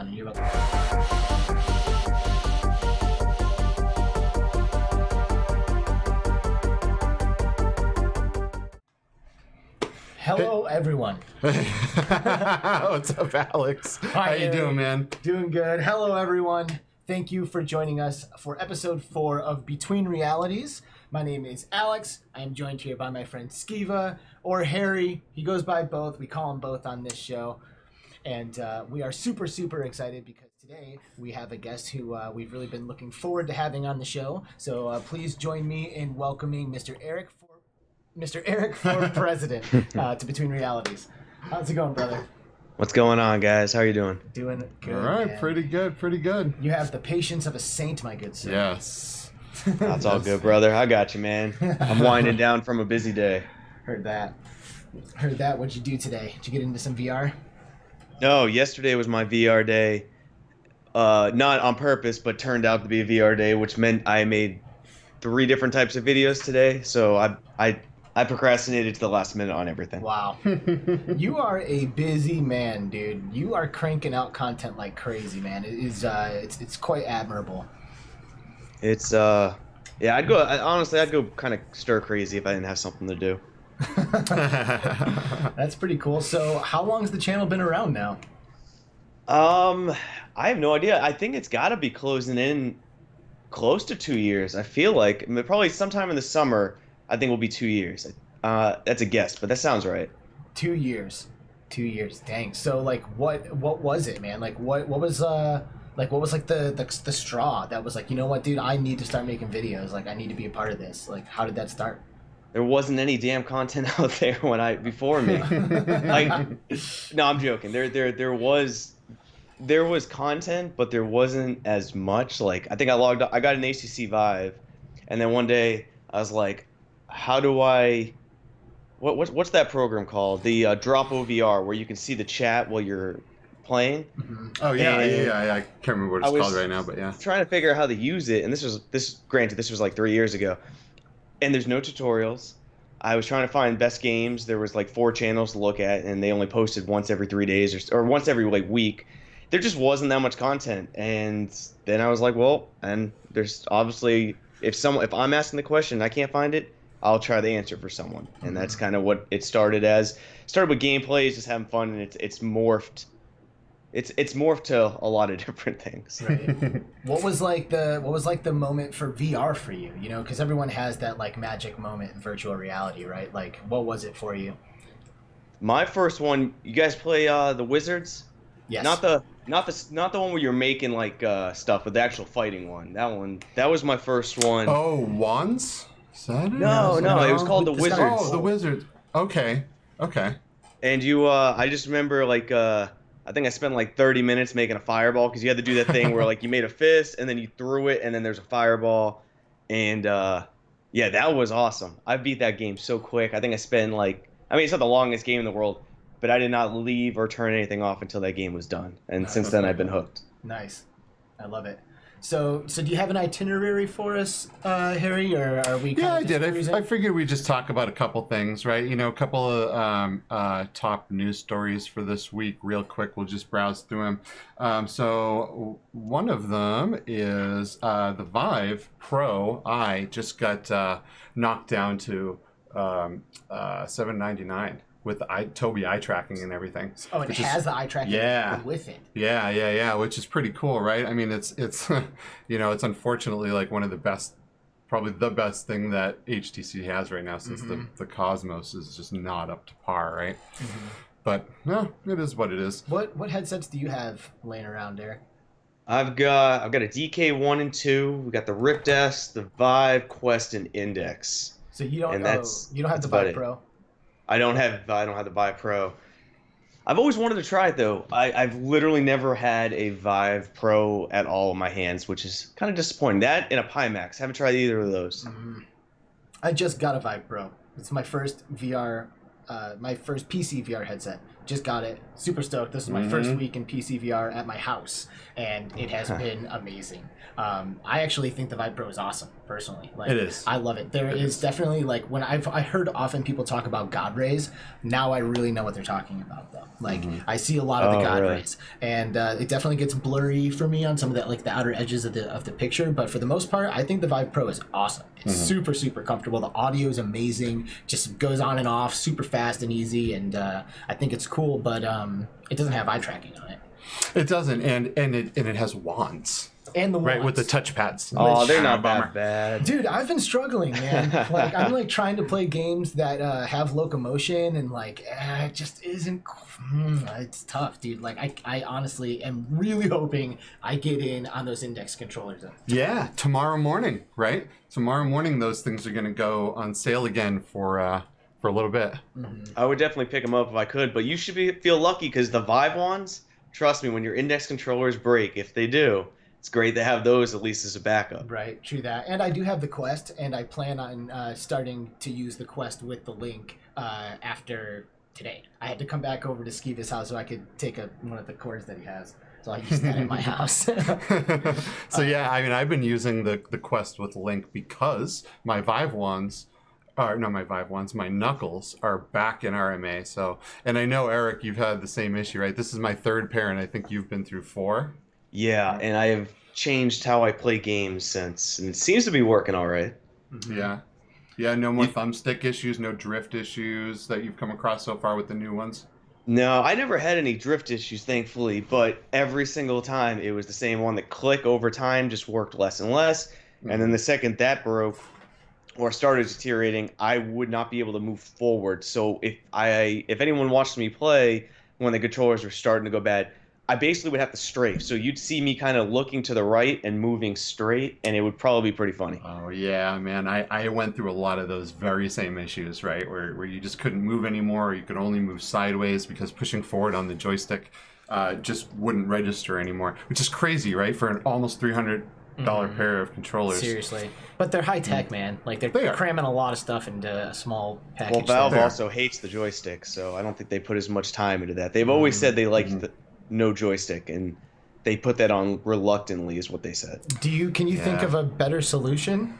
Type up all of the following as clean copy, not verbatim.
on, and you're about to... Hello, everyone. What's up, Alyx? Hi, How you Harry. doing, man? Doing good. Hello, everyone. Thank you for joining us for episode 4 of Between Realities. My name is Alyx. I am joined here by my friend Skeeva, or Harry. He goes by both. We call him both on this show. And we are super, super excited because today we have a guest who we've really been looking forward to having on the show. So please join me in welcoming Mr. Eric for president to Between Realities. How's it going, brother? What's going on, guys? How are you doing? Doing good. All right, man. pretty good. You have the patience of a saint, my good sir. Yes. That's all good, brother. I got you, man. I'm winding down from a busy day. Heard that. What'd you do today? Did you get into some VR? No, yesterday was my VR day. Not on purpose, but turned out to be a VR day, which meant I made 3 different types of videos today. So I procrastinated to the last minute on everything. Wow. You are a busy man, dude. You are cranking out content like crazy, man. It is it's quite admirable. It's yeah, I'd go kind of stir crazy if I didn't have something to do. That's pretty cool. So, how long has the channel been around now? I have no idea. I think it's got to be closing in close to 2 years. I feel like probably sometime in the summer. I think it will be 2 years. That's a guess, but that sounds right. 2 years. 2 years. Dang. So like what was it, man? Like what was like the straw that was like, you know what, dude, I need to start making videos. Like I need to be a part of this. Like how did that start? There wasn't any damn content out there before me. Like, no, I'm joking. There was content, but there wasn't as much. Like I think I got an ACC Vive, and then one day I was like, how do what's that program called? The Drop OVR, where you can see the chat while you're playing. Mm-hmm. Oh yeah, yeah. I can't remember what it's called right now, but yeah. Trying to figure out how to use it, and this was like 3 years ago, and there's no tutorials. I was trying to find best games. There was like 4 channels to look at, and they only posted once every 3 days or once every like week. There just wasn't that much content, and then I was like, well, and there's obviously if I'm asking the question and I can't find it, I'll try the answer for someone, and that's kind of what it started as. Started with gameplays, just having fun, and it's morphed. It's morphed to a lot of different things. Right. What was like the moment for VR for you? You know, because everyone has that like magic moment in virtual reality, right? Like, what was it for you? My first one. You guys play the Wizards? Yes. Not the one where you're making like stuff, but the actual fighting one. That was my first one. Oh, Wands? Is that it? No, it was called the Wizards. Oh, the Wizards. Okay. And I just remember like I think I spent like 30 minutes making a fireball because you had to do that thing where like you made a fist and then you threw it and then there's a fireball, and yeah, that was awesome. I beat that game so quick. I think I spent it's not the longest game in the world, but I did not leave or turn anything off until that game was done, and since then I've been hooked. Nice, I love it. So do you have an itinerary for us, Harry, or are we? Yeah, I did. I figured we'd just talk about a couple things, right? You know, a couple of top news stories for this week, real quick. We'll just browse through them. So one of them is the Vive Pro I just got knocked down to $799 with the Tobii eye tracking and everything. Oh, it has the eye tracking with it. Yeah, which is pretty cool, right? I mean, it's you know, it's unfortunately like one of the best, probably the best thing that HTC has right now, since the Cosmos is just not up to par, right? But no, it is what it is. What headsets do you have laying around there? I've got a DK1 and 2. We got the Rift S, the Vive, Quest, and Index. So you don't have the Vive Pro. I don't have the Vive Pro. I've always wanted to try it though. I've literally never had a Vive Pro at all in my hands, which is kind of disappointing. That and a Pimax. Haven't tried either of those. I just got a Vive Pro. It's my first VR, my first PC VR headset. just got it. Super stoked. This is my first week in PC VR at my house, and it has been amazing. I actually think the Vive Pro is awesome, personally. Like, it is. I love it. There is definitely, like, when I heard often people talk about God rays, now I really know what they're talking about, though. Like, I see a lot of the God rays, and it definitely gets blurry for me on some of that, like, the outer edges of the picture, but for the most part, I think the Vive Pro is awesome. It's super, super comfortable. The audio is amazing, just goes on and off, super fast and easy, and I think it's cool, but it doesn't have eye tracking on it. It doesn't, and it has wands. And the right wands. with the touchpads. Oh, they're not bummer. that bad. Dude, I've been struggling, man. Like, I'm like trying to play games that have locomotion, and like, it just isn't. It's tough, dude. Like, I honestly am really hoping I get in on those index controllers. Yeah, tomorrow morning, right? Tomorrow morning, those things are going to go on sale again for a little bit. I would definitely pick them up if I could, but you should feel lucky because the Vive ones, trust me, when your index controllers break, if they do, it's great to have those at least as a backup. Right, true that. And I do have the Quest, and I plan on starting to use the Quest with the Link after today. I had to come back over to Skeeva's house so I could take one of the cords that he has. So I used that in my house. So yeah, I mean, I've been using the Quest with Link because my Vive ones, my Knuckles are back in RMA. So, and I know, Eric, you've had the same issue, right? This is my third pair, and I think you've been through 4. Yeah, and I have changed how I play games since, and it seems to be working all right. Yeah. Yeah, no more thumbstick issues, no drift issues that you've come across so far with the new ones? No, I never had any drift issues, thankfully, but every single time it was the same one. The click over time just worked less and less, and then the second that broke or started deteriorating, I would not be able to move forward. So if anyone watched me play when the controllers were starting to go bad, I basically would have to strafe. So you'd see me kind of looking to the right and moving straight, and it would probably be pretty funny. Oh, yeah, man. I went through a lot of those very same issues, right? Where you just couldn't move anymore, or you could only move sideways because pushing forward on the joystick just wouldn't register anymore, which is crazy, right? For an almost $300 pair of controllers. Seriously. But they're high tech, man. Like, they're cramming a lot of stuff into a small package. Well, Valve also hates the joystick, so I don't think they put as much time into that. They've always said they like no joystick, and they put that on reluctantly, is what they said. Can you think of a better solution?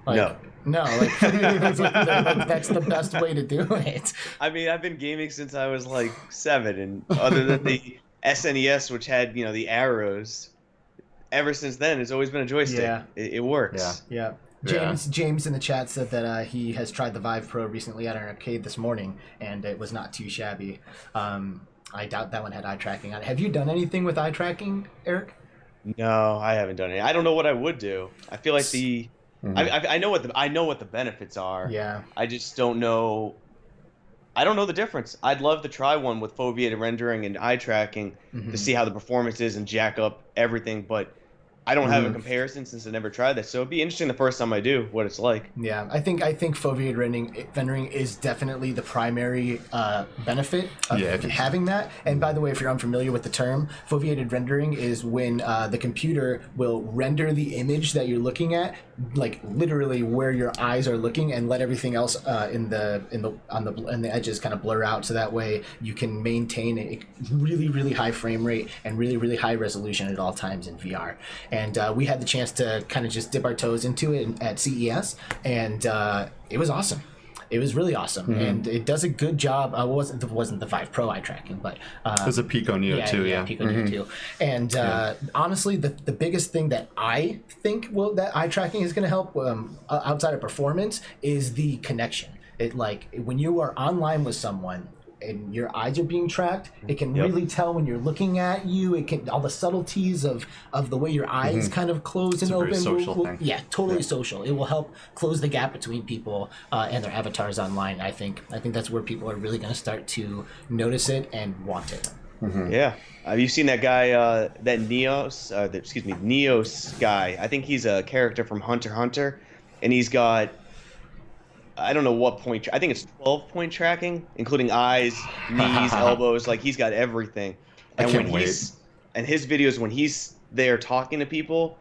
No. No, like, that's the best way to do it. I mean, I've been gaming since I was like 7, and other than the SNES, which had, the arrows, ever since then, it's always been a joystick. Yeah. It works. Yeah. James in the chat said that he has tried the Vive Pro recently at an arcade this morning, and it was not too shabby. I doubt that one had eye tracking on it. Have you done anything with eye tracking, Eric? No, I haven't done it. I don't know what I would do. I feel like I know what the benefits are. Yeah. I just don't know. I don't know the difference. I'd love to try one with foveated rendering and eye tracking to see how the performance is and jack up everything, but I don't have a comparison since I never tried that, so it'd be interesting the first time I do what it's like. Yeah, I think foveated rendering is definitely the primary benefit of having that. And by the way, if you're unfamiliar with the term, foveated rendering is when the computer will render the image that you're looking at, like literally where your eyes are looking, and let everything else in the edges kind of blur out, so that way you can maintain a really, really high frame rate and really, really high resolution at all times in VR. And we had the chance to kind of just dip our toes into it at CES, and it was awesome. It was really awesome, and it does a good job. It wasn't the Vive Pro eye tracking, but it was a Pico Neo too. Yeah, Pico Neo too. And honestly, the biggest thing that I think that eye tracking is going to help outside of performance is the connection. It, like, when you are online with someone and your eyes are being tracked, it can really tell when you're looking at you. It can, all the subtleties of the way your eyes kind of close and open. It's a very social thing. Yeah, totally social. It will help close the gap between people and their avatars online. I think that's where people are really going to start to notice it and want it. Yeah. Have you seen that guy, that Neos guy? I think he's a character from Hunter x Hunter, and he's got, I don't know what point. I think it's 12-point tracking, including eyes, knees, elbows. Like, he's got everything. And I can't wait. And his videos, when he's there talking to people,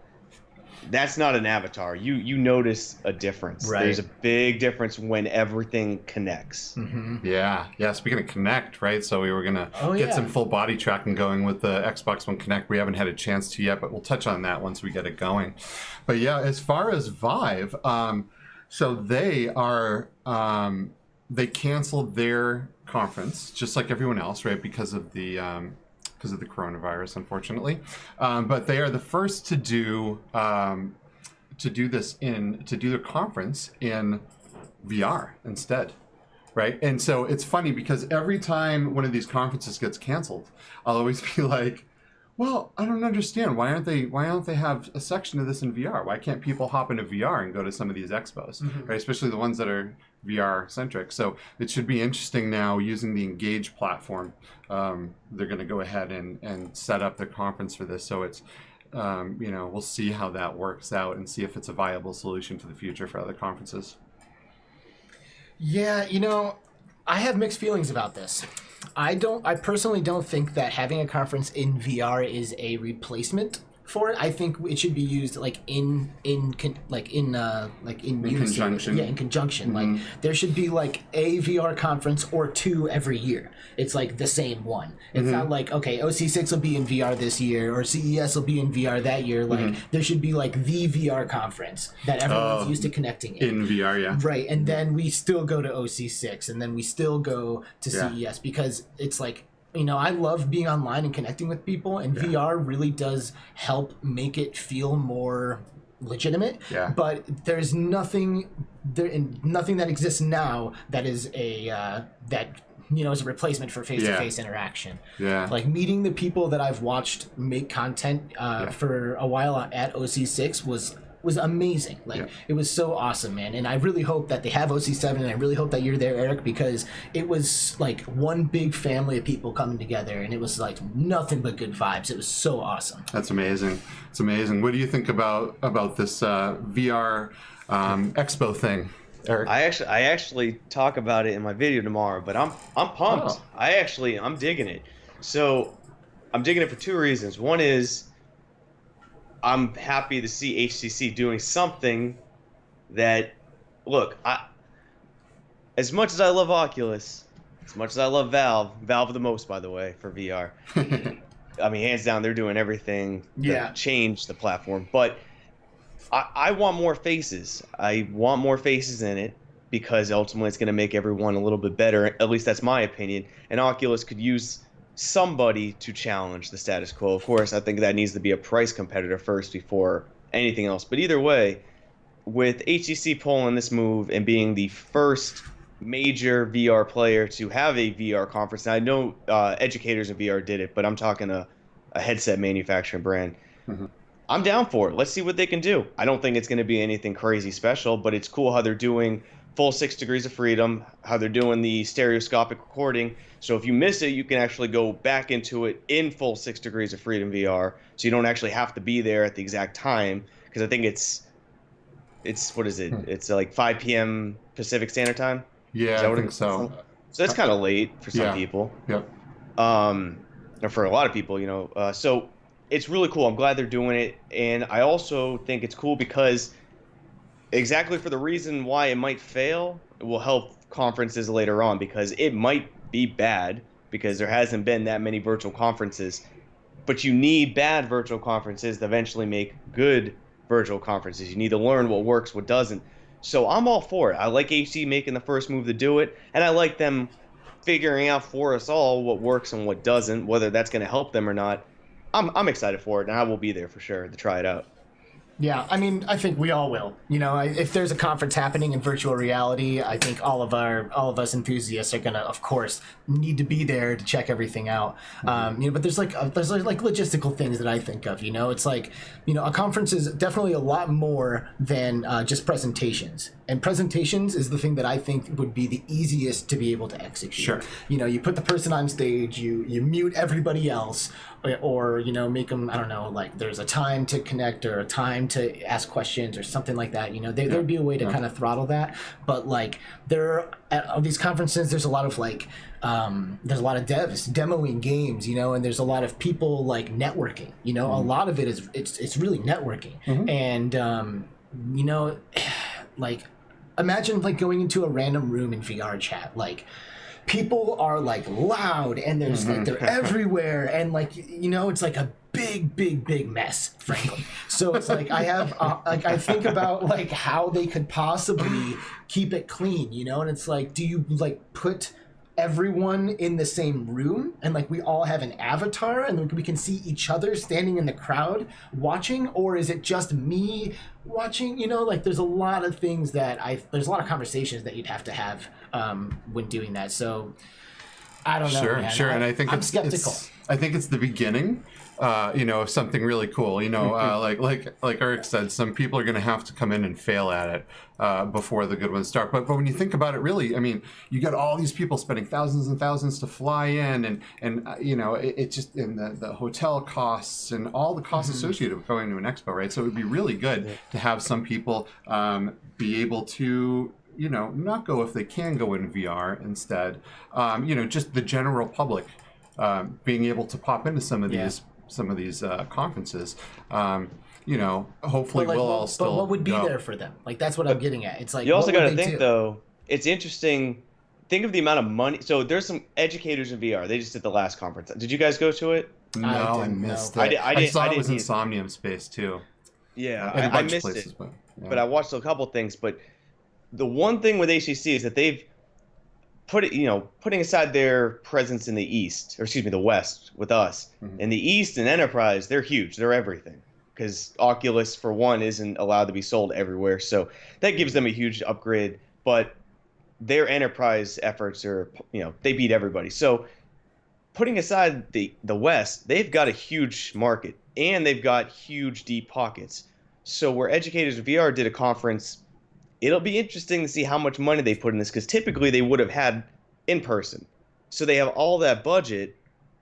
that's not an avatar. You notice a difference. Right. There's a big difference when everything connects. Yeah. Speaking of Connect, right? So we were gonna get some full body tracking going with the Xbox One Connect. We haven't had a chance to yet, but we'll touch on that once we get it going. But yeah, as far as Vive, so they are they canceled their conference just like everyone else, right? Because of the coronavirus, unfortunately. But they are the first to do their conference in VR instead, right? And so it's funny because every time one of these conferences gets canceled, I'll always be like, well, I don't understand. Why don't they have a section of this in VR? Why can't people hop into VR and go to some of these expos, right? Especially the ones that are VR centric. So it should be interesting now using the Engage platform. They're going to go ahead and set up their conference for this. So it's, we'll see how that works out and see if it's a viable solution for the future for other conferences. Yeah, I have mixed feelings about this. I personally don't think that having a conference in VR is a replacement for it. I think it should be used in conjunction. Yeah, in conjunction. Like there should be like a VR conference or two every year. It's like the same one. It's not like, okay, OC6 will be in VR this year or CES will be in VR that year. Like there should be like the VR conference that everyone's used to connecting in VR, yeah. Right, and then we still go to OC6 and then we still go to CES because it's like, I love being online and connecting with people, and VR really does help make it feel more legitimate. Yeah. But there's nothing that exists now that is is a replacement for face-to-face interaction. Yeah. Like meeting the people that I've watched make content for a while at OC6 was amazing. It was so awesome, man. And I really hope that they have OC7, and I really hope that you're there, Eric, because it was like one big family of people coming together, and it was like nothing but good vibes. It was so awesome. That's amazing. It's amazing. What do you think about this VR expo thing, Eric? I actually talk about it in my video tomorrow, but I'm pumped. I'm digging it. So I'm digging it for two reasons. One is I'm happy to see HTC doing something that, look, as much as I love Oculus, as much as I love Valve the most, by the way, for VR. I mean, hands down, they're doing everything to change the platform. But I want more faces. I want more faces in it because ultimately it's going to make everyone a little bit better. At least that's my opinion. And Oculus could use somebody to challenge the status quo. Of course, I think that needs to be a price competitor first before anything else. But either way, with HTC pulling this move and being the first major VR player to have a VR conference, and I know educators in VR did it, but I'm talking a headset manufacturing brand. I'm down for it. Let's see what they can do. I don't think it's going to be anything crazy special, but it's cool how they're doing full 6 degrees of freedom, how they're doing the stereoscopic recording. So if you miss it, you can actually go back into it in full 6 degrees of freedom VR. So you don't actually have to be there at the exact time, because I think it's what is it? It's like 5 p.m. Pacific Standard Time. Yeah, I think so. So that's kind of late for some people. Yep. Or for a lot of people, so it's really cool. I'm glad they're doing it, and I also think it's cool because exactly for the reason why it might fail, it will help conferences later on, because it might be bad because there hasn't been that many virtual conferences, but you need bad virtual conferences to eventually make good virtual conferences. You need to learn what works, what doesn't. So I'm all for it. I like HT making the first move to do it, and I like them figuring out for us all what works and what doesn't, whether that's going to help them or not. I'm excited for it, and I will be there for sure to try it out. Yeah, I mean, I think we all will. If there's a conference happening in virtual reality, I think all of us enthusiasts are gonna, of course, need to be there to check everything out. But there's like logistical things that I think of. It's like, a conference is definitely a lot more than just presentations. And presentations is the thing that I think would be the easiest to be able to execute. Sure. You put the person on stage, you mute everybody else, or make them, I don't know, like there's a time to connect or a time to ask questions or something like that. You know, there'd be a way to kind of throttle that. But like at these conferences, there's a lot of like there's a lot of devs demoing games, you know, and there's a lot of people like networking. You know, a lot of it is it's really networking, and you know, like imagine like going into a random room in VR chat, like. People are like loud and there's like they're everywhere and like you know it's like a big mess, frankly. So it's like I have like I think about like how they could possibly keep it clean, you know, and it's like do you like put everyone in the same room and like we all have an avatar and we can see each other standing in the crowd watching, or is it just me watching? You know, like there's a lot of things that there's a lot of conversations that you'd have to have when doing that. So I don't know. Sure. And I think I'm skeptical. I think it's the beginning. You know, of something really cool. You know, like Eric said, some people are going to have to come in and fail at it before the good ones start. But when you think about it, really, I mean, you got all these people spending thousands and thousands to fly in, and you know, it just and the hotel costs and all the costs associated with going to an expo, right? So it would be really good to have some people be able to. You know, not go if they can go in VR instead. You know, just the general public being able to pop into some of these conferences. You know, hopefully we'll all still. But what would be go. there for them? Like that's what I'm getting at. It's like you also got to think though. It's interesting. Think of the amount of money. So there's some educators in VR. They just did the last conference. Did you guys go to it? No, I missed it. I saw it was in Somnium Space too. Yeah, in a bunch I of missed places, it. But I watched a couple things. But the one thing with ACC is that they've put it, you know, putting aside their presence in the East, or excuse me, the West with us. In the East and Enterprise, they're huge. They're everything. Because Oculus, for one, isn't allowed to be sold everywhere. So that gives them a huge upgrade. But their Enterprise efforts are, you know, they beat everybody. So putting aside the West, they've got a huge market. And they've got huge, deep pockets. So where Educators of VR did a conference, it'll be interesting to see how much money they put in this, because typically they would have had in person. So they have all that budget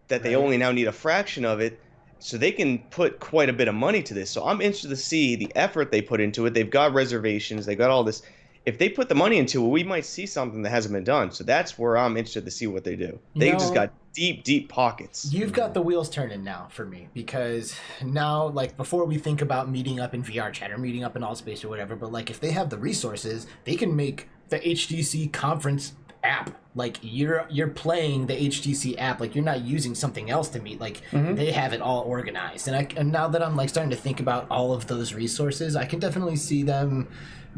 that they only now need a fraction of it, so they can put quite a bit of money to this. So I'm interested to see the effort they put into it. They've got reservations. They've got all this. If they put the money into it, we might see something that hasn't been done. So that's where I'm interested to see what they do. They've just got deep pockets. You've got the wheels turning now for me, because now, like, before we think about meeting up in VR chat or meeting up in Allspace or whatever, but like if they have the resources, they can make the HTC conference app. Like you're playing the HTC app, like you're not using something else to meet. Like they have it all organized. And now that I'm like starting to think about all of those resources, I can definitely see them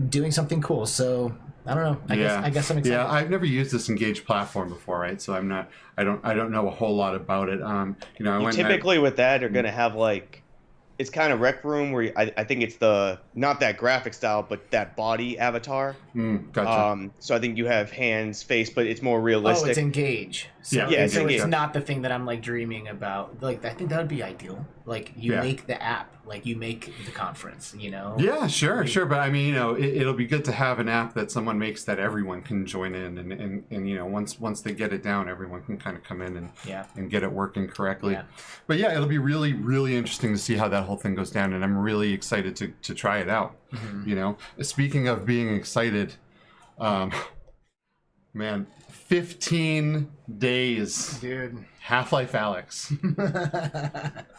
doing something cool. So I don't know. I guess I'm excited. Yeah, I've never used this Engage platform before, right? So I don't know a whole lot about it. You know, with that are gonna have like, it's kind of Rec Room where I think it's not that graphic style, but that body avatar. Gotcha. So I think you have hands, face, but it's more realistic. Oh, it's Engage. So, so it's not the thing that I'm like dreaming about. Like I think that would be ideal. Like you make the app, like you make the conference, you know? Yeah, sure. But I mean, you know, it'll be good to have an app that someone makes that everyone can join in, and you know, once they get it down, everyone can kind of come in and get it working correctly. Yeah. But yeah, it'll be really, really interesting to see how that whole thing goes down, and I'm really excited to try it out. You know, speaking of being excited, man, 15 days, dude. Half-Life Alyx.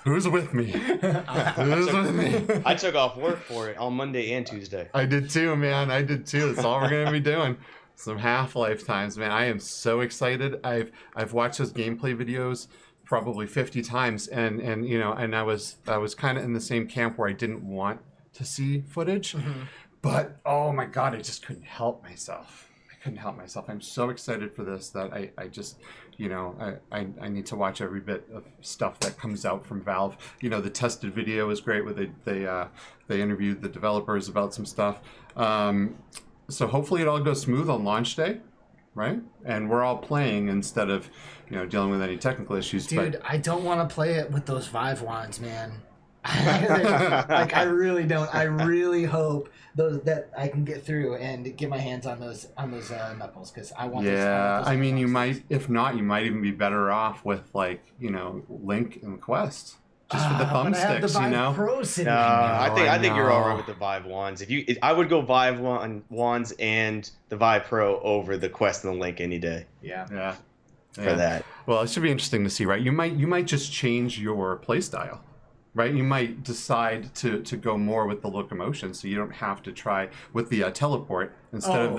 Who's with me? Who's with me? I took off work for it on Monday and Tuesday. I did too, man. I did too. That's all we're gonna be doing. Some Half-Life times, man. I am so excited. I've watched those gameplay videos probably 50 times, and you know, and I was kind of in the same camp where I didn't want to see footage, but oh my god, I just couldn't help myself. I'm so excited for this that I just, you know, I need to watch every bit of stuff that comes out from Valve. You know, the tested video is great where they interviewed the developers about some stuff. So hopefully it all goes smooth on launch day, right? And we're all playing instead of, you know, dealing with any technical issues. Dude, I don't want to play it with those Vive wands, man. Like I really don't. I really hope that I can get through and get my hands on those knuckles, because I want. Yeah, I mean, you might. If not, you might even be better off with, like, you know, Link and Quest. just for the But I have the thumbsticks, Vive you know. Pro sitting No, here. I think you're all right know. with the Vive wands. I would go Vive wands and the Vive Pro over the Quest and the Link any day Yeah. Yeah. for that. Well, it should be interesting to see, right? You might just change your playstyle, right? You might decide to go more with the locomotion, so you don't have to try with the teleport instead of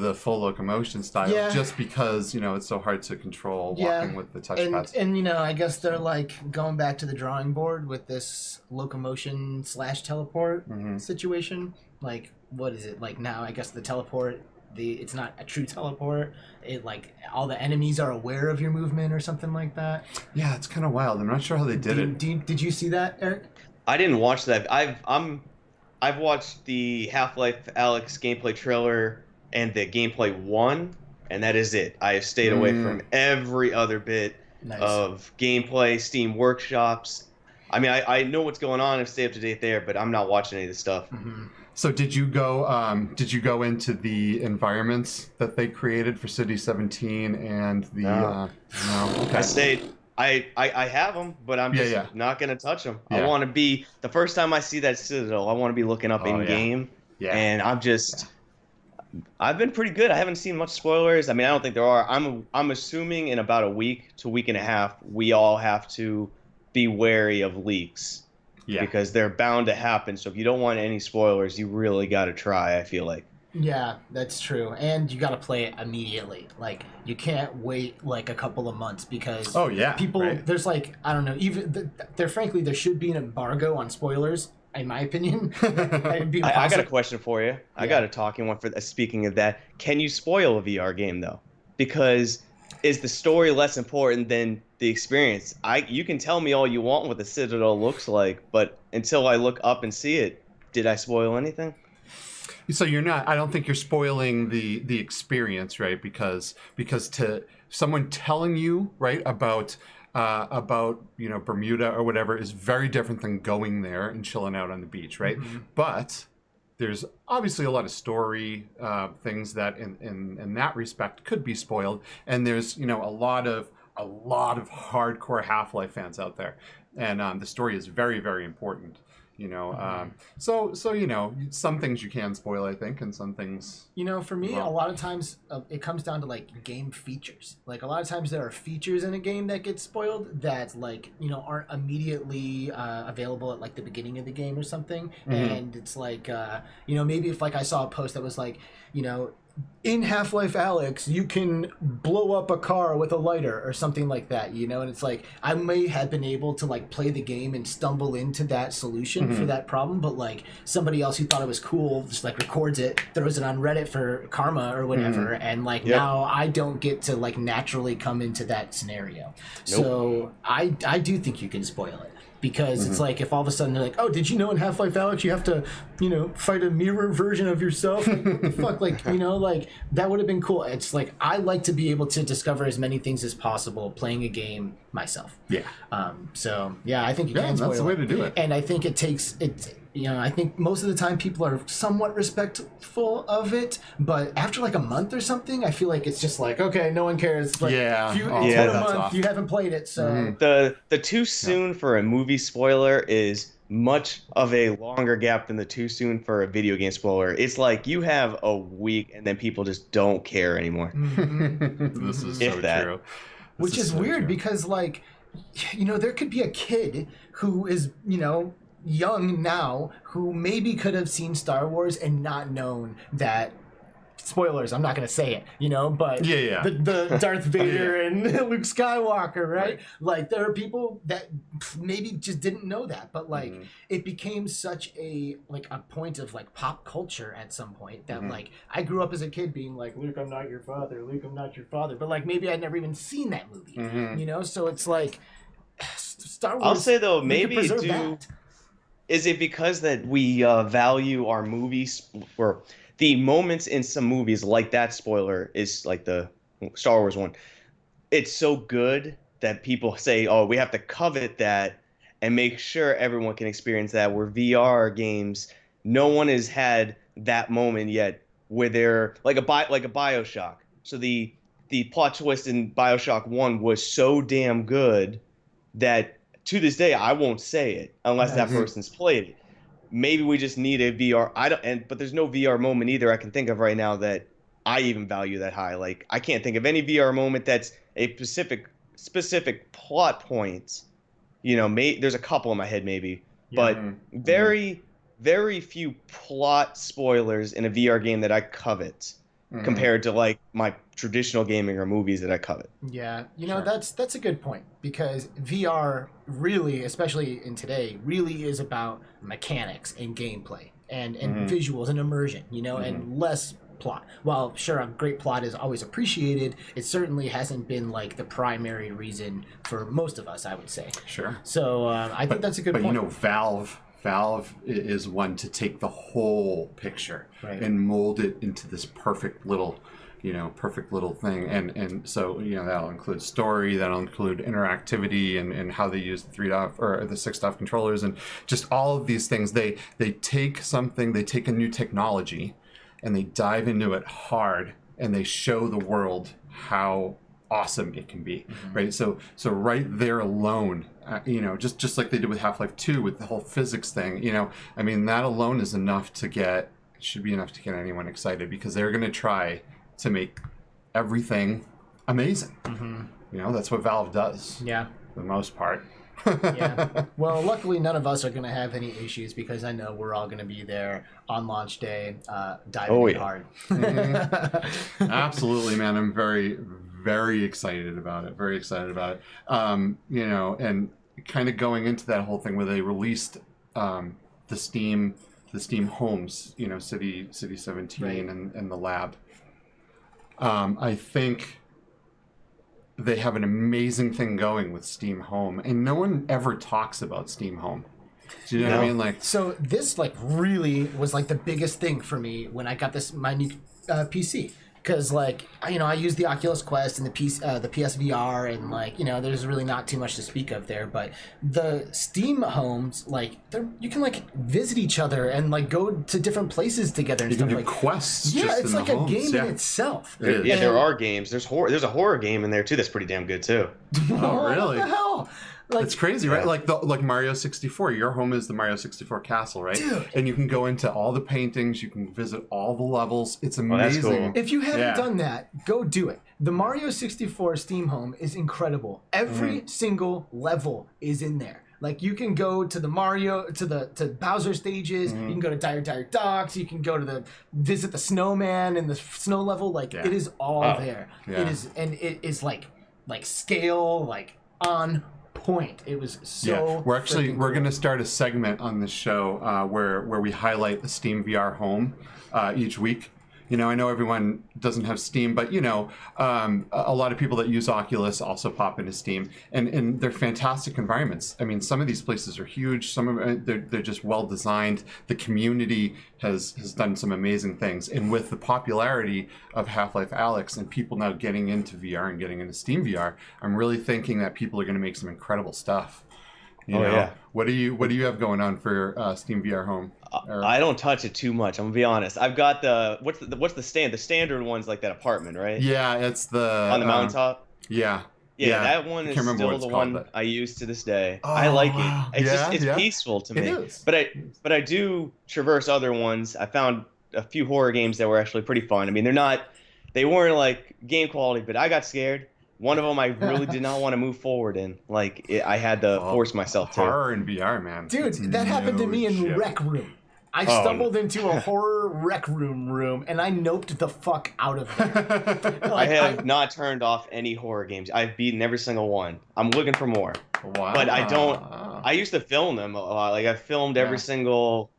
the full locomotion style, Yeah. just because it's so hard to control walking with the touchpads. And I guess they're like going back to the drawing board with this locomotion / teleport situation. Like, what is it like now? I guess the teleport, it's not a true teleport. It like all the enemies are aware of your movement or something like that. Yeah, it's kind of wild. I'm not sure how they did it. Did you see that, Eric? I didn't watch that. I've watched the Half-Life Alyx gameplay trailer and the gameplay 1, and that is it. I have stayed away from every other bit of gameplay, Steam workshops. I mean, I know what's going on and stay up to date there, but I'm not watching any of this stuff. So did you go? Did you go into the environments that they created for City 17 and the? No. No. Okay. I stayed. I have them, but I'm just not gonna touch them. Yeah. I want to be the first time I see that Citadel. I want to be looking up in game, and I've been pretty good. I haven't seen much spoilers. I mean, I don't think there are. I'm assuming in about a week to week and a half, we all have to be wary of leaks. Yeah. Because they're bound to happen. So if you don't want any spoilers, you really got to try, I feel like. Yeah, that's true. And you got to play it immediately. Like, you can't wait like a couple of months because people, there's like, I don't know, even frankly, there should be an embargo on spoilers, in my opinion. I got a question for you. I got a talking one for speaking of that. Can you spoil a VR game though? Because is the story less important than the experience? You can tell me all you want what the Citadel looks like, but until I look up and see it, did I spoil anything? So you're not. I don't think you're spoiling the experience, right? Because to someone telling you about Bermuda or whatever is very different than going there and chilling out on the beach, right? But there's obviously a lot of story things that in that respect could be spoiled, and there's a lot of hardcore Half-Life fans out there, and the story is very, very important. So some things you can spoil, I think, and some things for me a lot of times it comes down to like game features. Like a lot of times there are features in a game that get spoiled that like aren't immediately available at like the beginning of the game or something. And it's like maybe if like I saw a post that was like in Half-Life Alyx, you can blow up a car with a lighter or something like that, and it's like I may have been able to like play the game and stumble into that solution for that problem, but like somebody else who thought it was cool just like records it, throws it on Reddit for karma or whatever, and like now I don't get to like naturally come into that scenario. So I do think you can spoil it. Because it's like if all of a sudden they're like, oh, did you know in Half-Life Alyx you have to, fight a mirror version of yourself? Like, what the fuck? Like, like that would have been cool. It's like I like to be able to discover as many things as possible playing a game myself. Yeah. So yeah, I think you can spoil that's the way to do it. And I think it takes it. I think most of the time people are somewhat respectful of it, but after like a month or something, I feel like it's just like, okay, no one cares. Like, it's been a month, off. you haven't played it, so the too soon for a movie spoiler is much of a longer gap than the too soon for a video game spoiler. It's like you have a week and then people just don't care anymore. This is so true. Which is weird because like, there could be a kid who is, young now who maybe could have seen Star Wars and not known that spoilers, I'm not going to say it, but the Darth Vader and Luke Skywalker, right? Like there are people that maybe just didn't know that, but like it became such a point of like pop culture at some point that like I grew up as a kid being like, Luke, I'm not your father, Luke, I'm not your father, but like maybe I'd never even seen that movie, so it's like Star Wars. I'll say though, maybe is it because that we value our movies, or the moments in some movies like that spoiler is like the Star Wars one, it's so good that people say, oh, we have to covet that and make sure everyone can experience that, where VR games, no one has had that moment yet where they're like a BioShock. So the plot twist in BioShock 1 was so damn good that to this day, I won't say it unless that Nice. person's played it. Maybe we just need a VR. But there's no VR moment either I can think of right now that I even value that high. Like, I can't think of any VR moment that's a specific plot point. There's a couple in my head maybe, but very few plot spoilers in a VR game that I covet compared to like my traditional gaming or movies that I covet. Yeah, Sure. that's a good point, because VR really, especially in today, really is about mechanics and gameplay and visuals and immersion, and less plot. While sure, a great plot is always appreciated, it certainly hasn't been like the primary reason for most of us, I would say. Sure. So I think that's a good point. But Valve is one to take the whole picture Right. and mold it into this perfect little thing. And so, that'll include story, that'll include interactivity and how they use the 3DoF or the 6DoF controllers and just all of these things. They take a new technology and they dive into it hard and they show the world how awesome it can be, right? So right there alone, just like they did with Half-Life 2 with the whole physics thing, that alone is should be enough to get anyone excited, because they're going to try to make everything amazing. That's what Valve does. Yeah. For the most part. Yeah. Well, luckily none of us are going to have any issues, because I know we're all going to be there on launch day, diving in hard. Absolutely, man. I'm very, very excited about it. Very excited about it. And kind of going into that whole thing where they released the Steam homes, City 17 Right. and the lab. I think they have an amazing thing going with Steam Home, and no one ever talks about Steam Home. Do you know what I mean? Like, so this really was like the biggest thing for me when I got my new PC, because I use the Oculus Quest and the PSVR, and there's really not too much to speak of there. But the Steam homes, you can visit each other and go to different places together and you stuff can do quests. Yeah, just it's in like the a homes. game Yeah. in itself. It is. There are games. There's a horror game in there too. That's pretty damn good too. Oh, really? What the hell? It's crazy, right? Like Mario 64. Your home is the Mario 64 castle, right? Dude. And you can go into all the paintings. You can visit all the levels. It's that's amazing. cool. If you haven't done that, go do it. The Mario 64 Steam Home is incredible. Every single level is in there. You can go to to Bowser stages. You can go to Dire Docks. You can go visit the snowman in the snow level. It is all there. Yeah. It is, and it is like scale, on point. It was so. We're freaking going cool. to start a segment on this show where we highlight the Steam VR Home each week. I know everyone doesn't have Steam, but a lot of people that use Oculus also pop into Steam, and they're fantastic environments. I mean, some of these places are huge. Some of them, they're just well designed. The community has done some amazing things, and with the popularity of Half-Life Alyx and people now getting into VR and getting into Steam VR, I'm really thinking that people are going to make some incredible stuff. Yeah. What do you have going on for Steam VR Home? I don't touch it too much. I'm gonna be honest. I've got what's the standard one's like that apartment, right? Yeah, it's the On the mountaintop. Yeah. Yeah, that one is still the one I use to this day. I like wow. it. It's Yeah. peaceful to me. It is. But I do traverse other ones. I found a few horror games that were actually pretty fun. I mean, they weren't like game quality, but I got scared. One of them I really did not want to move forward in. I had to force myself to. Horror in VR, man. Dude, that happened to me in Rec Room. I stumbled into a horror Rec Room and I noped the fuck out of there. I have not turned off any horror games. I've beaten every single one. I'm looking for more. Wow. But I don't. I used to film them a lot. I filmed every single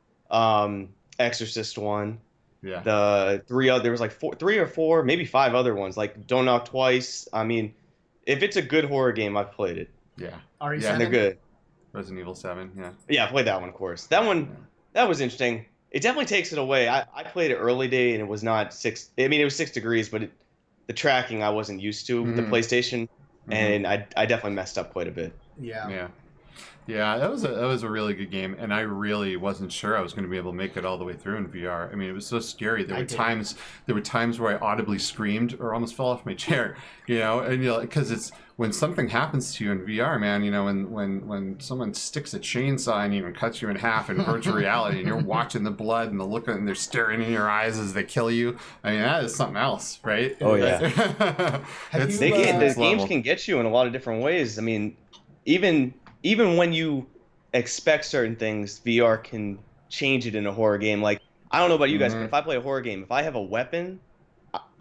Exorcist one. Yeah. There was three or four, maybe five other ones. Don't Knock Twice. I mean, if it's a good horror game, I've played it. Yeah. RE7? They're good. Resident Evil 7. Yeah. Yeah, I played that one, of course. That was interesting. It definitely takes it away. I played it early day and it was not 6. I mean, it was 6 degrees, but the tracking I wasn't used to with the PlayStation, and I definitely messed up quite a bit. Yeah. Yeah. Yeah, that was a really good game, and I really wasn't sure I was going to be able to make it all the way through in VR. I mean, it was so scary. There were times where I audibly screamed or almost fell off my chair, and because it's when something happens to you in VR, man, when someone sticks a chainsaw in you and cuts you in half in virtual reality, and you're watching the blood and the look, and they're staring in your eyes as they kill you. I mean, that is something else, right? Oh yeah. The games level. can get you in a lot of different ways. I mean, even when you expect certain things, VR can change it in a horror game. Like, I don't know about you guys, but if I play a horror game, if I have a weapon,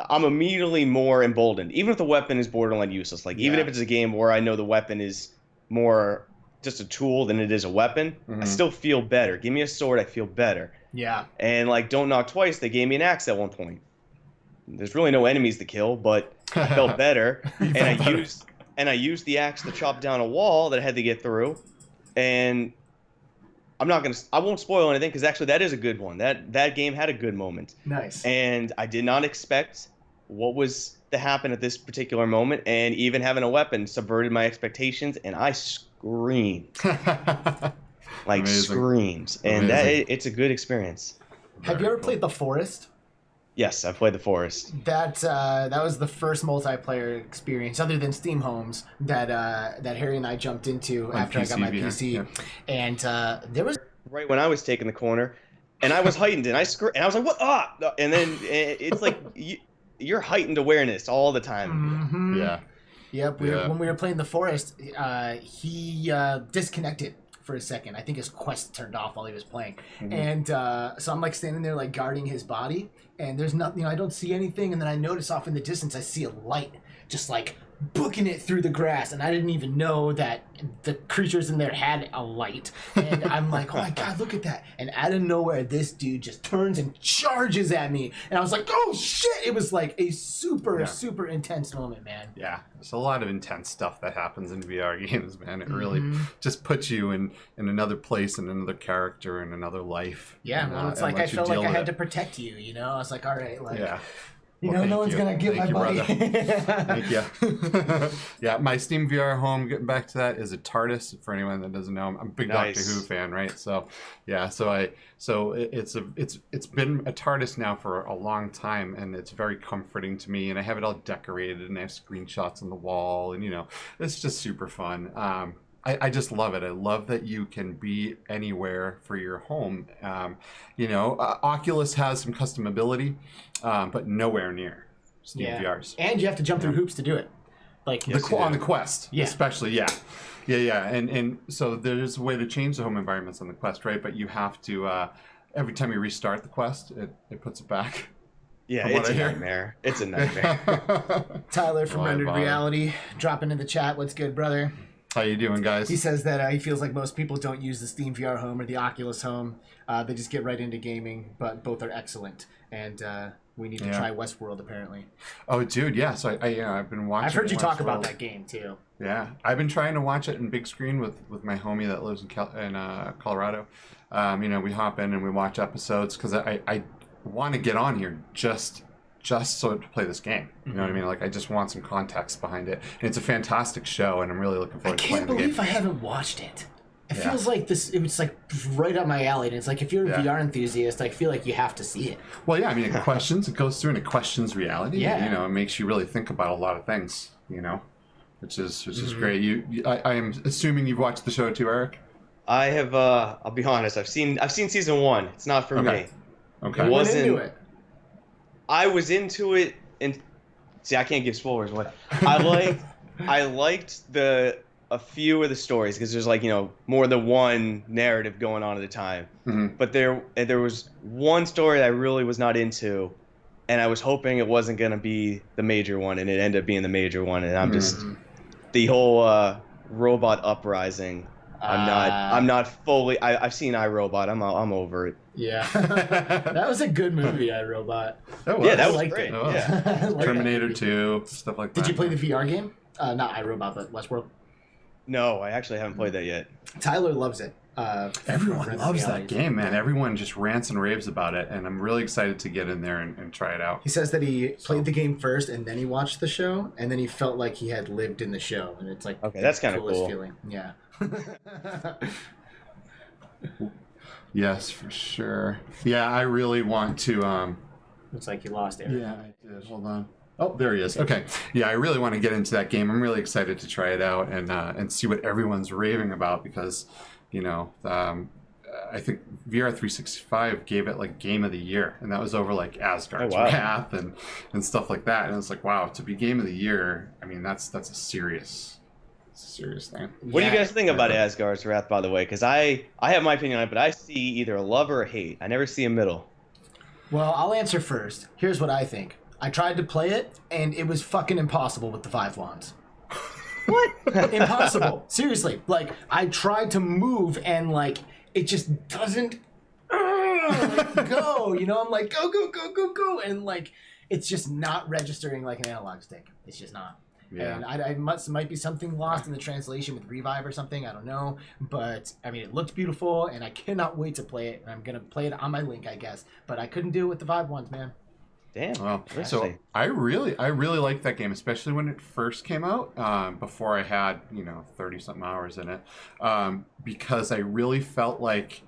I'm immediately more emboldened. Even if the weapon is borderline useless. Like, even if it's a game where I know the weapon is more just a tool than it is a weapon, I still feel better. Give me a sword, I feel better. Yeah. And, like, Don't Knock Twice, they gave me an axe at one point. There's really no enemies to kill, but I felt better. I used the axe to chop down a wall that I had to get through, and I won't spoil anything because actually that is a good one. That game had a good moment. Nice. And I did not expect what was to happen at this particular moment, and even having a weapon subverted my expectations, and I screamed. Like screams. And it's a good experience. Have you ever played The Forest? Yes, I've played The Forest. That was the first multiplayer experience, other than Steam Homes, that Harry and I jumped into after I got my PC. Yeah. And there was right when I was taking the corner, and I was heightened, and I was like, "What?" Ah! And then it's like you're heightened awareness all the time. Mm-hmm. Yeah. Yep. When we were playing The Forest, he disconnected for a second. I think his quest turned off while he was playing. And so I'm like standing there like guarding his body, and there's nothing, I don't see anything, and then I notice off in the distance I see a light just like booking it through the grass, and I didn't even know that the creatures in there had a light. And I'm like, oh my god, look at that. And out of nowhere, this dude just turns and charges at me, and I was like, oh shit. It was like a super intense moment, man. Yeah, there's a lot of intense stuff that happens in VR games, man. It really just puts you in another place, in another character, in another life. Yeah, well, it's like I felt like I had to protect you, I was like, all right, like no one's going to get my buddy. Thank you. Yeah, my Steam VR home, getting back to that, is a TARDIS. For anyone that doesn't know, I'm a big Doctor Who fan, right? So, yeah, it's been a TARDIS now for a long time, and it's very comforting to me. And I have it all decorated, and I have screenshots on the wall, and it's just super fun. I just love it. I love that you can be anywhere for your home. Oculus has some customability, but nowhere near Steam VR's. And you have to jump through hoops to do it. Like on the Quest, especially, yeah. And so there's a way to change the home environments on the Quest, right? But you have to every time you restart the Quest, it puts it back. Yeah, it's a nightmare. It's a nightmare. Tyler from Rendered Reality dropping in the chat. What's good, brother? How you doing, guys? He says that he feels like most people don't use the Steam VR Home or the Oculus Home. They just get right into gaming, but both are excellent. And we need to try Westworld, apparently. Oh, dude, yeah. So I've been watching. I've heard you talk about that game too. Yeah, I've been trying to watch it in big screen with my homie that lives in Colorado. We hop in and we watch episodes because I want to get on here just so to play this game. You know what I mean? Like, I just want some context behind it. And it's a fantastic show, and I'm really looking forward to playing the game. I can't believe I haven't watched it. It feels like it's like right up my alley. And it's like, if you're a VR enthusiast, I feel like you have to see it. Well, yeah, I mean, it goes through and it questions reality. Yeah. It makes you really think about a lot of things, which is great. I am assuming you've watched the show too, Eric? I have, I'll be honest, I've seen season 1. It's not for me. Okay. It wasn't. Into it. I was into it, and see, I can't give spoilers. What I liked a few of the stories because there's more than one narrative going on at a time. But there was one story that I really was not into, and I was hoping it wasn't gonna be the major one, and it ended up being the major one. And I'm just the whole robot uprising. I'm not fully. I've seen iRobot. I'm over it. Yeah, that was a good movie, iRobot. That was. Yeah, that was liked great. It. Yeah. Terminator 2, stuff like that. Did you play the VR game? Not iRobot, but Westworld. No, I actually haven't played that yet. Tyler loves it. Everyone loves that game, man. Everyone just rants and raves about it, and I'm really excited to get in there and try it out. He says that he played the game first and then he watched the show, and then he felt like he had lived in the show, and it's like okay, that's kind of cool. Feeling. Yeah. Yes, for sure. Yeah, I really want to. Looks like you lost Eric. Yeah, I did. Hold on. Oh, there he is. Okay. Yeah, I really want to get into that game. I'm really excited to try it out and see what everyone's raving about because, I think VR 365 gave it like Game of the Year, and that was over like Asgard's Wrath and stuff like that. And it's like, wow, to be Game of the Year, I mean, that's a serious thing. What do you guys think about Asgard's Wrath, by the way? Because I have my opinion on it, but I see either a love or a hate. I never see a middle. Well, I'll answer first. Here's what I think. I tried to play it, and it was fucking impossible with the 5 wands. What? Impossible. Seriously. Like, I tried to move, and, like, it just doesn't go. You know, I'm like, go, go, go, go, go. And, like, it's just not registering like an analog stick. It's just not. Yeah. And I might be something lost in the translation with Revive or something. I don't know. But, I mean, it looked beautiful, and I cannot wait to play it. I'm going to play it on my link, I guess. But I couldn't do it with the Vive ones, man. Damn. Well, so I really liked that game, especially when it first came out, before I had 30-something hours in it, because I really felt like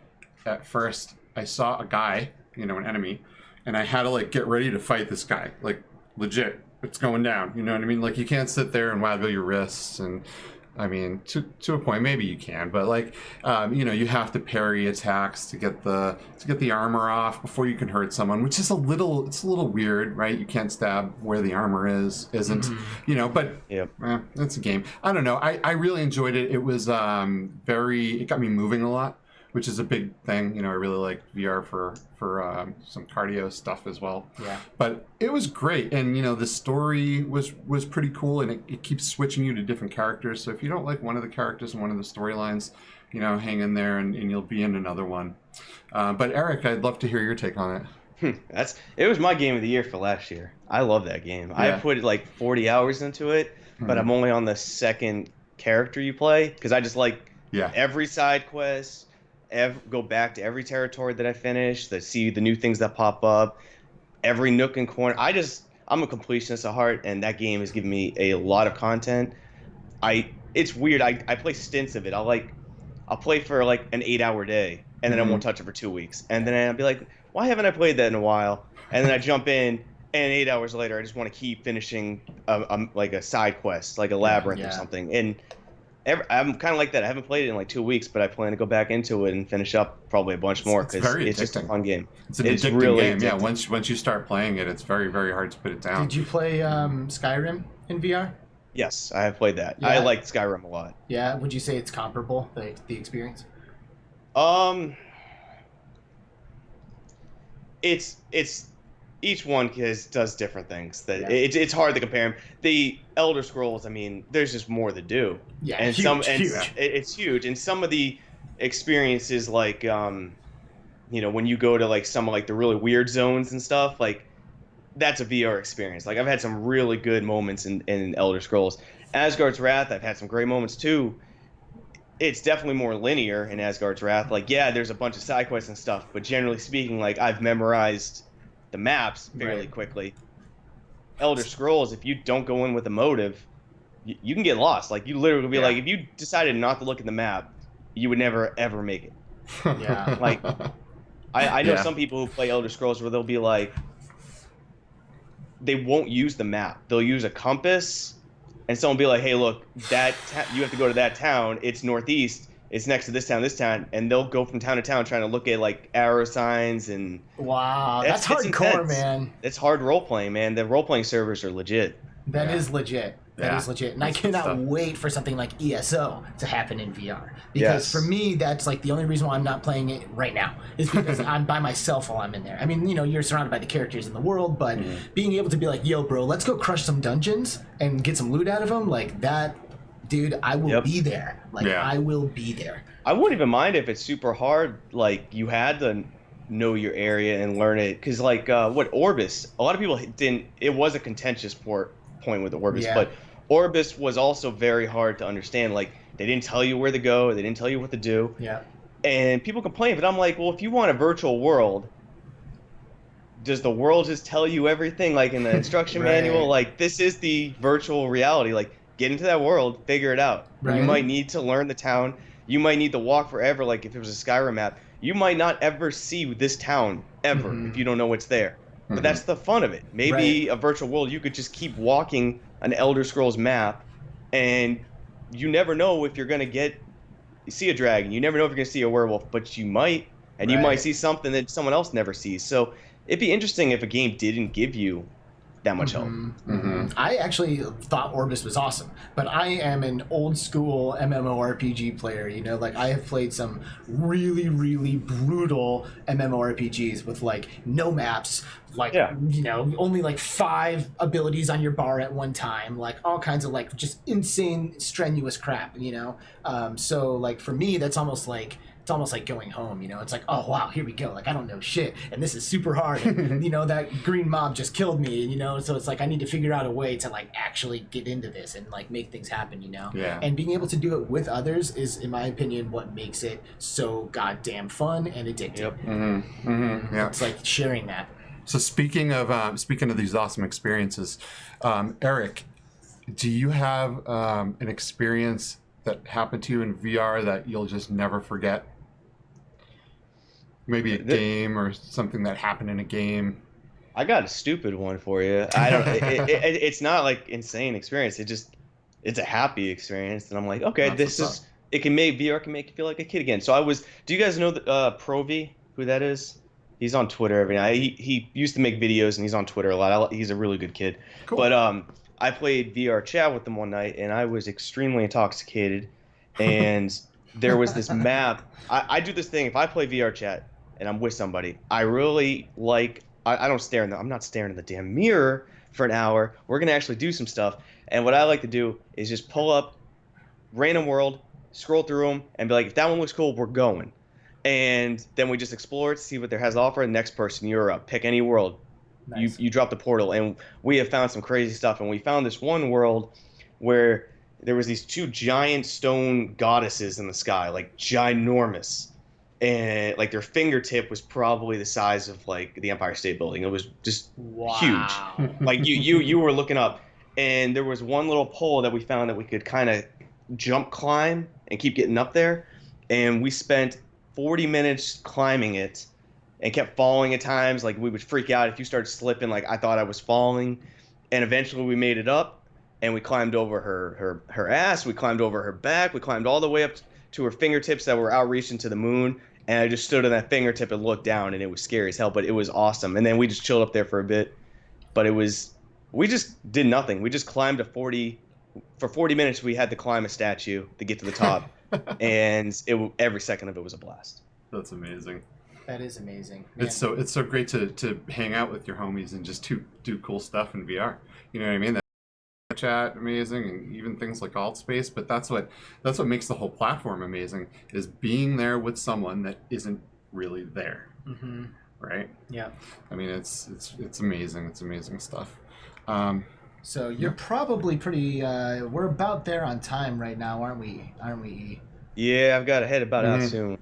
at first I saw a guy, an enemy, and I had to like get ready to fight this guy, like legit. It's going down. You know what I mean? Like you can't sit there and waggle your wrists and. I mean, to a point, maybe you can, but like, you have to parry attacks to get the armor off before you can hurt someone, which is a little weird, right? You can't stab where the armor isn't, but it's a game. I don't know. I really enjoyed it. It was it got me moving a lot, which is a big thing. I really like VR for some cardio stuff as well. Yeah. But it was great, and the story was pretty cool, and it keeps switching you to different characters. So if you don't like one of the characters in one of the storylines, hang in there, and you'll be in another one. But Eric, I'd love to hear your take on it. It was my game of the year for last year. I love that game. Yeah. I put like 40 hours into it, but I'm only on the second character you play because I just like every side quest. Go back to every territory that I finish, to see the new things that pop up, every nook and corner. I'm a completionist at heart, and that game has given me a lot of content. It's weird. I play stints of it. I'll play for like an 8-hour day, and then I won't touch it for 2 weeks, and then I'll be like, why haven't I played that in a while? And then I jump in, and 8 hours later, I just want to keep finishing like a side quest, like a labyrinth or something, and. I'm kind of like that. I haven't played it in like 2 weeks, but I plan to go back into it and finish up probably a bunch more because it's just a fun game. It's an addicting really game. Addicting. Yeah, once you start playing it, it's very, very hard to put it down. Did you play Skyrim in VR? Yes, I have played that. Yeah. I liked Skyrim a lot. Yeah, would you say it's comparable, the experience? It's each one does different things. It's hard to compare them. The Elder Scrolls, I mean, there's just more to do. Yeah, and huge. It's huge. And some of the experiences, like when you go to like some of like the really weird zones and stuff, like that's a VR experience. Like I've had some really good moments in Elder Scrolls. Asgard's Wrath, I've had some great moments too. It's definitely more linear in Asgard's Wrath. Like there's a bunch of side quests and stuff, but generally speaking, like I've memorized the maps fairly quickly. Elder Scrolls, if you don't go in with a motive, you can get lost. Like you literally be like, if you decided not to look at the map, you would never ever make it. Yeah. Like I know some people who play Elder Scrolls where they'll be like, they won't use the map. They'll use a compass, and someone will be like, hey, look, you have to go to that town. It's northeast. It's next to this town, and they'll go from town to town trying to look at like arrow signs and. Wow, that's hardcore, man. It's hard role playing, man. The role playing servers are legit. That is legit. That is legit, and I cannot wait for something like ESO to happen in VR. Because for me, that's like the only reason why I'm not playing it right now is because I'm by myself while I'm in there. I mean, you're surrounded by the characters in the world, but being able to be like, yo, bro, let's go crush some dungeons and get some loot out of them, like that. Dude, I will be there. I will be there. I wouldn't even mind if it's super hard. Like, you had to know your area and learn it. Because, like, Orbis, a lot of people didn't... It was a contentious point with Orbis, but Orbis was also very hard to understand. Like, they didn't tell you where to go. They didn't tell you what to do. Yeah. And people complain, but I'm like, well, if you want a virtual world, does the world just tell you everything like in the instruction manual? Right. Like, this is the virtual reality. Like, get into that world, figure it out. You Right. might need to learn the town. You might need to walk forever. Like, if it was a Skyrim map, you might not ever see this town ever if you don't know what's there. But that's the fun of it. Maybe a virtual world, you could just keep walking an Elder Scrolls map, and you never know if you're gonna see a dragon. You never know if you're gonna see a werewolf, but you might, and you might see something that someone else never sees. So it'd be interesting if a game didn't give you that much help. I actually thought Orbis was awesome, but I am an old school MMORPG player. You know, like I have played some really, really brutal MMORPGs with like no maps, like you know, only like 5 abilities on your bar at one time, like all kinds of like just insane, strenuous crap. You know, so like for me, that's almost like. It's almost like going home, you know? It's like, oh, wow, here we go. Like, I don't know shit, and this is super hard. And, you know, that green mob just killed me, you know? So it's like, I need to figure out a way to, like, actually get into this and, like, make things happen, you know? Yeah. And being able to do it with others is, in my opinion, what makes it so goddamn fun and addictive. Yep. Yeah. It's like sharing that. So speaking of these awesome experiences, Eric, do you have an experience that happened to you in VR that you'll just never forget? Maybe a game or something that happened in a game. I got a stupid one for you. I don't. It's not like insane experience. It's a happy experience, and I'm like, okay, it can make VR can make you feel like a kid again. So do you guys know Provi, who that is? He's on Twitter every night. He used to make videos, and he's on Twitter a lot. He's a really good kid. Cool. But I played VR chat with him one night, and I was extremely intoxicated. And there was this map. I do this thing if I play VR chat and I'm with somebody. I really like. I don't stare I'm not staring in the damn mirror for an hour. We're gonna actually do some stuff. And what I like to do is just pull up random world, scroll through them, and be like, if that one looks cool, we're going. And then we just explore it, see what there has to offer. Next person, you're up. Pick any world. Nice. You drop the portal, and we have found some crazy stuff. And we found this one world where there was these 2 giant stone goddesses in the sky, like ginormous, and like their fingertip was probably the size of like the Empire State Building. It was just huge. Like you were looking up, and there was one little pole that we found that we could kind of jump climb and keep getting up there, and we spent 40 minutes climbing it and kept falling at times. Like we would freak out if you started slipping, like I thought I was falling. And eventually we made it up, and we climbed over her ass, we climbed over her back, we climbed all the way up to her fingertips that were outreaching to the moon. And I just stood on that fingertip and looked down, and it was scary as hell, but it was awesome. And then we just chilled up there for a bit. But we just did nothing. We just climbed for 40 minutes we had to climb a statue to get to the top. And every second of it was a blast. That's amazing. That is amazing. Man. It's so great to hang out with your homies and just to do cool stuff in VR. You know what I mean? That chat amazing, and even things like Alt Space. But that's what makes the whole platform amazing, is being there with someone that isn't really there. Right? Yeah. I mean, it's amazing. It's amazing stuff. So you're probably pretty. We're about there on time right now, aren't we? Yeah, I've got to head about out soon.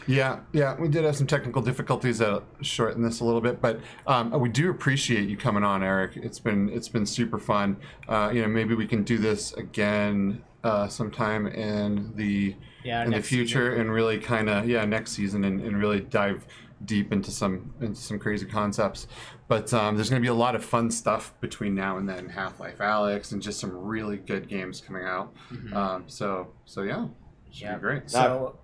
Yeah, we did have some technical difficulties that shortened this a little bit, but we do appreciate you coming on, Eric. It's been super fun. Maybe we can do this again sometime in the future season. And really kind of next season and really dive deep into some crazy concepts. But there's going to be a lot of fun stuff between now and then. Half-Life Alyx and just some really good games coming out. So yeah, should be great. So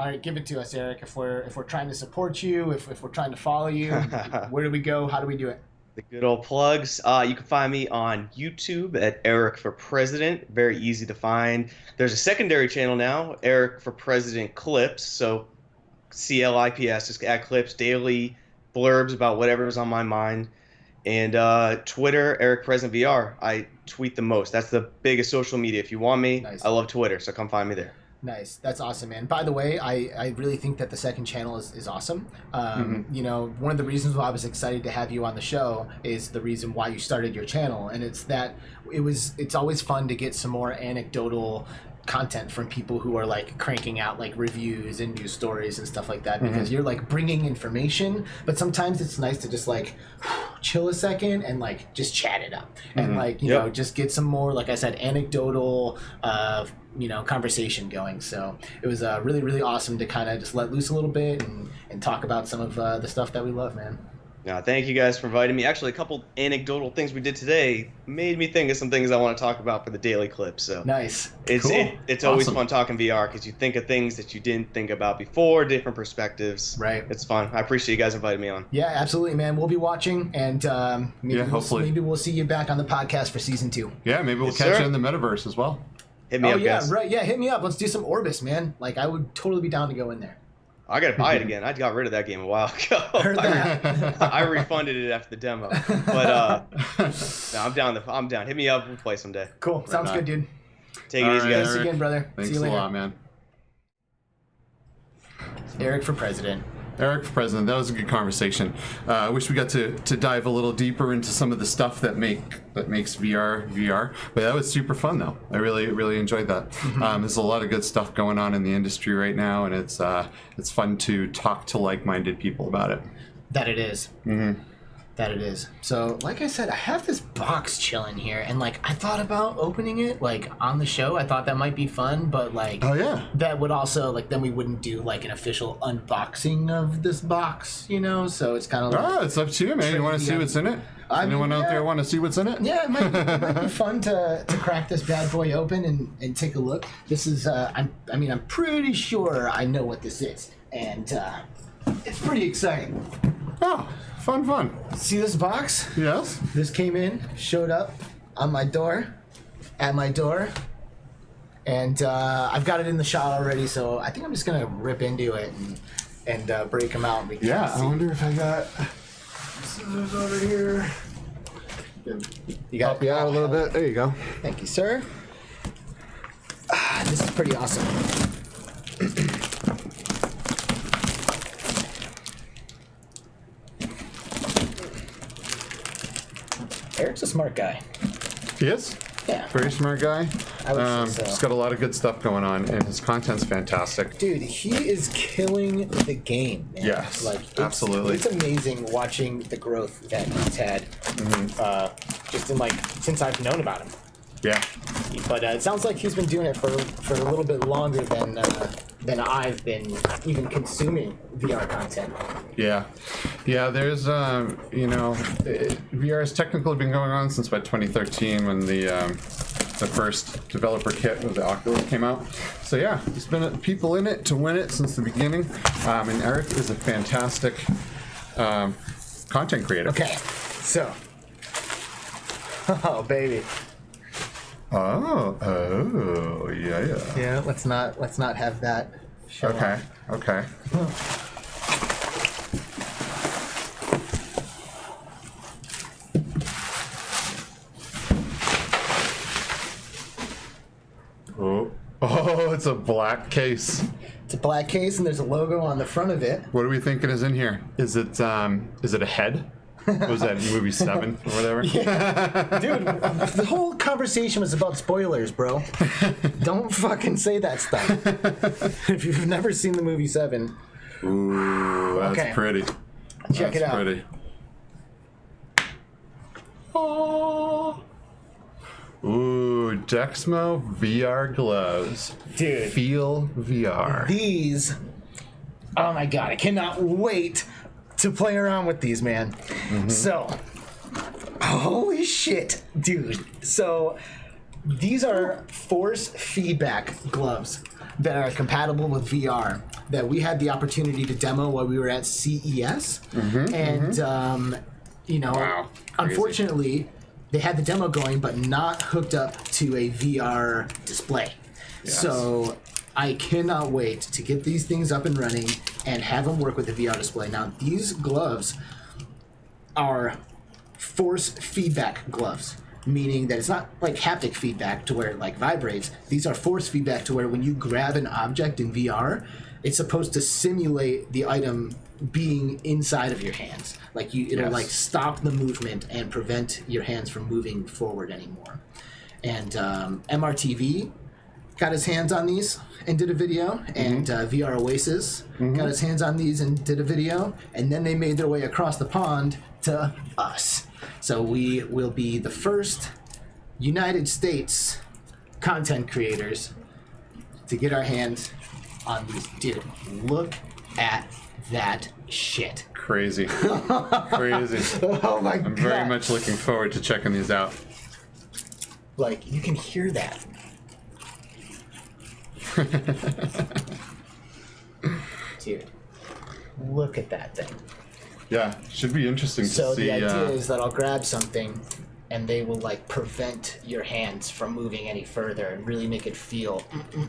all right, give it to us, Eric. If we're trying to support you, if we're trying to follow you, where do we go? How do we do it? The good old plugs. You can find me on YouTube at Eric for President. Very easy to find. There's a secondary channel now, Eric for President Clips. So CLIPS, just add clips, daily blurbs about whatever's on my mind. And Twitter, Eric President VR. I tweet the most. That's the biggest social media. If you want me, nice. I love Twitter, so come find me there. Nice. That's awesome, man. By the way, I really think that the second channel is awesome. One of the reasons why I was excited to have you on the show is the reason why you started your channel. And it's that it's always fun to get some more anecdotal content from people who are like cranking out like reviews and news stories and stuff like that, because you're like bringing information, but sometimes it's nice to just like chill a second and like just chat it up and like you know just get some more, like I said, anecdotal conversation going. So it was really, really awesome to kind of just let loose a little bit and talk about some of the stuff that we love, man. No, thank you guys for inviting me. Actually, a couple anecdotal things we did today made me think of some things I want to talk about for the daily clip. So Nice. It's always fun talking VR because you think of things that you didn't think about before, different perspectives. Right. It's fun. I appreciate you guys inviting me on. Yeah, absolutely, man. We'll be watching, and maybe we'll see you back on the podcast for season 2. Yeah, maybe we'll catch you in the metaverse as well. Hit me up, guys. Right. Yeah, hit me up. Let's do some Orbis, man. Like, I would totally be down to go in there. I gotta buy it again. I got rid of that game a while ago. Heard that. I refunded it after the demo. But no, I'm down. I'm down. Hit me up. We'll play someday. Cool. Sounds good, dude. Take it easy, guys. Thanks again, brother. Thanks See you later. a lot, man. Eric for president. Eric for president. That was a good conversation. I wish we got to dive a little deeper into some of the stuff that makes VR. But that was super fun, though. I really enjoyed that. There's a lot of good stuff going on in the industry right now, and it's fun to talk to like-minded people about it. That it is. That it is. So, like I said, I have this box chilling here, and like I thought about opening it like on the show. I thought that might be fun, but like that would also like then we wouldn't do like an official unboxing of this box, you know. So it's kind of like it's up to you, man. You want to see what's in it? Anyone out there want to see what's in it? Yeah, it might be fun to crack this bad boy open and take a look. This is I'm pretty sure I know what this is, and it's pretty exciting. Oh. Fun. See this box? Yes. This came in, showed up on my door, at my door, and I've got it in the shot already, so I think I'm just going to rip into it and break them out. And I wonder if I got scissors over here. You got help you out a little bit. There you go. Thank you, sir. This is pretty awesome. Eric's a smart guy. He is? Yeah. Very smart guy. I would say so. He's got a lot of good stuff going on, and his content's fantastic. Dude, he is killing the game, man. Yes, absolutely. It's amazing watching the growth that he's had just in since I've known about him. Yeah. But it sounds like he's been doing it for a little bit longer than I've been even consuming VR content. Yeah. There's VR has technically been going on since about 2013 when the first developer kit of the Oculus came out. So yeah, there's been people in it to win it since the beginning. And Eric is a fantastic content creator. Okay, so, oh baby. Oh, yeah. Yeah, let's not have that show Okay. Oh, it's a black case. It's a black case, and there's a logo on the front of it. What are we thinking is in here? Is it a head? What was that, movie 7 or whatever? Yeah. Dude, the whole conversation was about spoilers, bro. Don't fucking say that stuff. If you've never seen the movie 7. Ooh, that's pretty. Check it out. Pretty. Oh. Ooh, Dexmo VR gloves. Dude. Feel VR. These, oh my god, I cannot wait to play around with these, man. So, holy shit, dude. So, these are force feedback gloves that are compatible with VR that we had the opportunity to demo while we were at CES. Wow, unfortunately, they had the demo going, but not hooked up to a VR display. Yes. So I cannot wait to get these things up and running and have them work with the VR display. Now, these gloves are force feedback gloves, meaning that it's not like haptic feedback to where it like vibrates. These are force feedback to where when you grab an object in VR, it's supposed to simulate the item being inside of your hands. Like it'll like stop the movement and prevent your hands from moving forward anymore. And MRTV got his hands on these and did a video, and VR Oasis got his hands on these and did a video, and then they made their way across the pond to us. So we will be the first United States content creators to get our hands on these. Dude, look at that shit. Crazy. Crazy. Oh my god. I'm very much looking forward to checking these out. Like, you can hear that. Dude, look at that thing. Yeah, should be interesting to see. So the idea is that I'll grab something and they will like prevent your hands from moving any further and really make it feel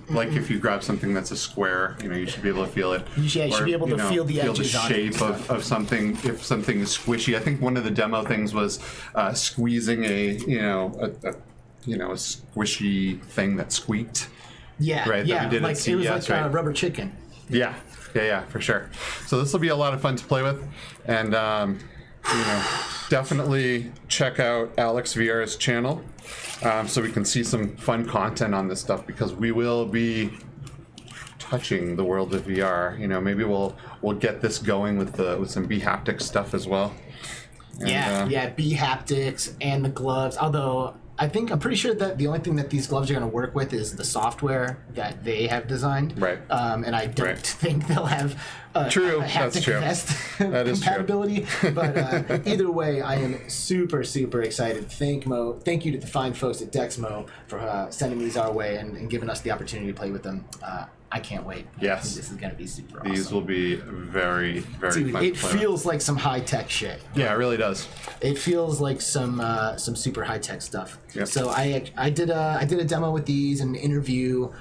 like if you grab something that's a square, you should be able to feel it. You should be able to feel the edges on it. Feel the shape of something. If something is squishy, I think one of the demo things was squeezing a squishy thing that squeaked. Yeah, right. Yeah, that we did like at it was CES, like right? rubber chicken. Yeah, for sure. So this will be a lot of fun to play with, and definitely check out Alyx VR's channel, so we can see some fun content on this stuff, because we will be touching the world of VR. Maybe we'll get this going with some B-haptic stuff as well. And, B-haptics and the gloves. Although I'm pretty sure that the only thing that these gloves are going to work with is the software that they have designed. Right. And I don't think they'll have a haptic vest compatibility. But either way, I am super, super excited. Thank you to the fine folks at Dexmo for sending these our way and giving us the opportunity to play with them. I can't wait. Yes. I think this is going to be super awesome. These will be very, very Dude, fun. it feels like some high-tech shit. Yeah, it really does. It feels like some super high-tech stuff. Yep. So I did a demo with these and an interview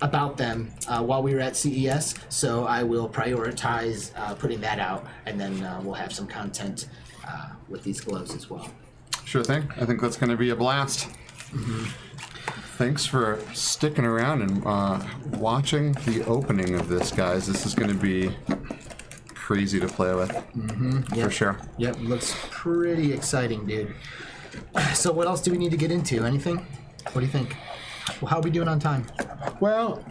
about them while we were at CES. So I will prioritize putting that out, and then we'll have some content with these gloves as well. Sure thing. I think that's going to be a blast. Mm-hmm. Thanks for sticking around and watching the opening of this, guys. This is going to be crazy to play with, for sure. Yep, looks pretty exciting, dude. So what else do we need to get into? Anything? What do you think? How are we doing on time? Well,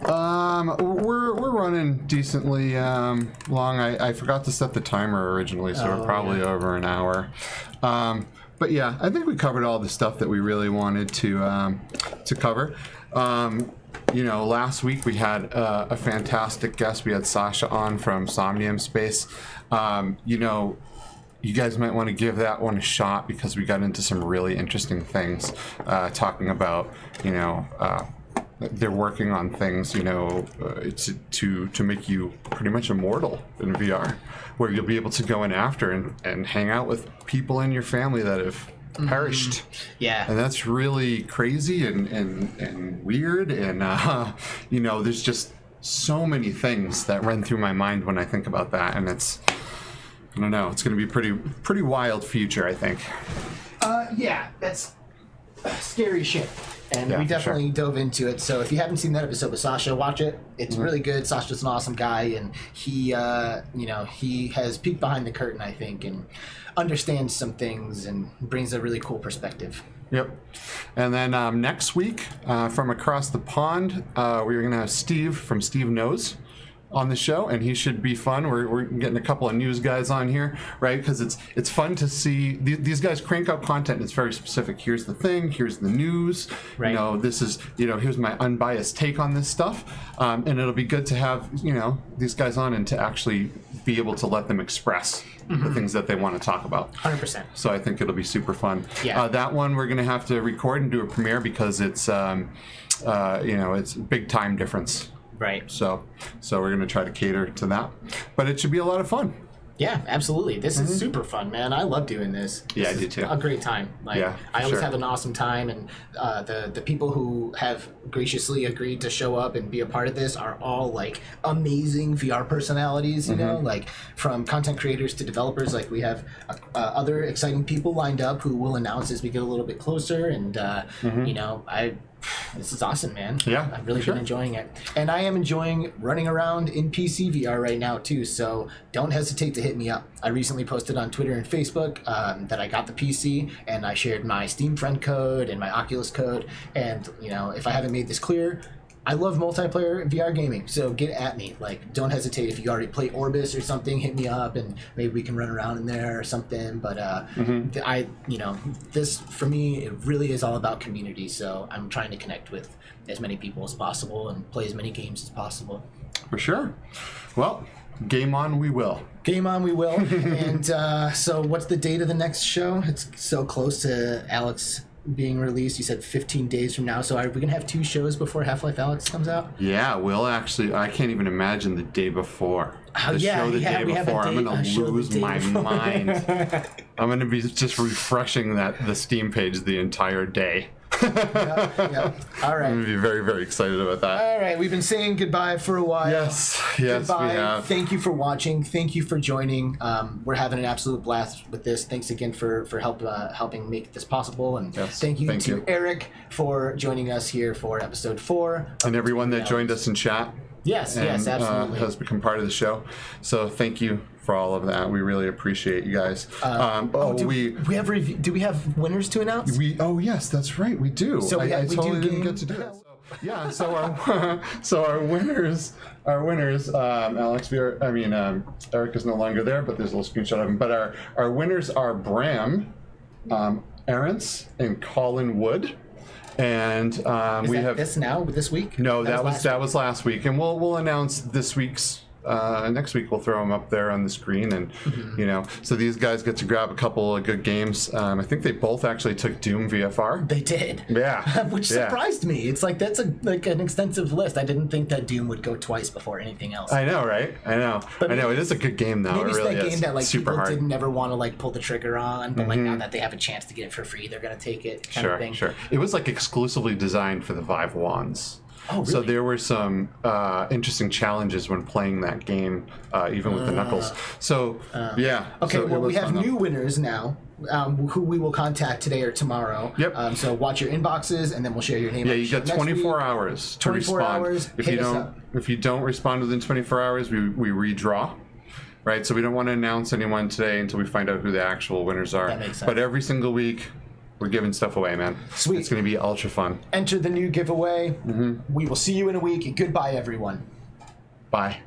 we're running decently long. I forgot to set the timer originally, so we're probably over an hour. But yeah, I think we covered all the stuff that we really wanted to cover. Last week we had a fantastic guest. We had Sasha on from Somnium Space. You guys might want to give that one a shot, because we got into some really interesting things, talking about, they're working on things, to make you pretty much immortal in VR, where you'll be able to go in after and hang out with people in your family that have perished. Yeah. And that's really crazy and weird, and there's just so many things that run through my mind when I think about that, and I don't know, it's going to be pretty wild future, I think. Yeah, that's scary shit. And Yeah, we for definitely dove into it. So if you haven't seen that episode with Sasha, watch it. It's really good. Sasha's an awesome guy, and he has peeked behind the curtain, I think, and understands some things and brings a really cool perspective. Yep. And then next week, from across the pond, we're going to have Steve from Steve Knows on the show, and he should be fun. We're getting a couple of news guys on here, right? Because it's fun to see these guys crank out content. It's very specific. Here's the thing. Here's the news. Right. This is here's my unbiased take on this stuff. And it'll be good to have these guys on and to actually be able to let them express the things that they want to talk about. 100%. So I think it'll be super fun. Yeah. That one we're gonna have to record and do a premiere, because it's it's big time difference. Right. So we're going to try to cater to that. But it should be a lot of fun. Yeah, absolutely. This is super fun, man. I love doing this. Yeah, I This do is too. A great time. Yeah, I always sure. have an awesome time, and the people who have graciously agreed to show up and be a part of this are all amazing VR personalities. You know, from content creators to developers. We have other exciting people lined up who will announce as we get a little bit closer, and This is awesome, man. Yeah, I've really sure. been enjoying it. And I am enjoying running around in PC VR right now, too. So don't hesitate to hit me up. I recently posted on Twitter and Facebook that I got the PC, and I shared my Steam friend code and my Oculus code. And, you know, if I haven't made this clear, I love multiplayer VR gaming, so get at me. Like, don't hesitate. If you already play Orbis or something, hit me up, and maybe we can run around in there or something. But this for me, it really is all about community. So I'm trying to connect with as many people as possible and play as many games as possible. For sure. Well, game on we will. Game on we will. And so, what's the date of the next show? It's so close to Alyx being released. You said 15 days from now, so are we gonna have 2 shows before Half-Life Alyx comes out? Yeah, we'll actually, I can't even imagine the day before. The show the day before, I'm gonna lose my mind. I'm gonna be just refreshing the Steam page the entire day. Yep. All right. I'm gonna be very, very excited about that. All right, we've been saying goodbye for a while. Yes, Goodbye. we have. Thank you for watching. Thank you for joining. We're having an absolute blast with this. Thanks again for helping make this possible. And thank you to Eric for joining us here for episode 4. And everyone that joined us in chat. Yes, absolutely. Has become part of the show. So thank you for all of that. We really appreciate you guys. Do we have winners to announce? Yes, that's right. We do. So I totally didn't get to do it. So our winners, Alex. Eric is no longer there, but there's a little screenshot of him. But our winners are Bram, Arentz, and Colin Wood. And we have this week. No, that was last week, and we'll announce this week's. Next week we'll throw them up there on the screen, and so these guys get to grab a couple of good games. I think they both actually took Doom VFR. They did. Yeah. Which surprised me. It's like that's an extensive list. I didn't think that Doom would go twice before anything else. I know, right? I know. But it is a good game though. Maybe it really it's that is. game that super people hard. didn't ever want to pull the trigger on, but now that they have a chance to get it for free, they're gonna take it. Kind of thing. Sure. It was exclusively designed for the Vive wands. Oh, really? So there were some interesting challenges when playing that game, even with the knuckles. So, yeah. Okay, so we have new winners now, who we will contact today or tomorrow. Yep. So watch your inboxes, and then we'll share your name. Yeah, you got 24 hours to 24 respond. hours, If you don't respond within 24 hours, we redraw. Right? So we don't want to announce anyone today until we find out who the actual winners are. That makes sense. But every single week, we're giving stuff away, man. Sweet. It's going to be ultra fun. Enter the new giveaway. We will see you in a week. Goodbye, everyone. Bye.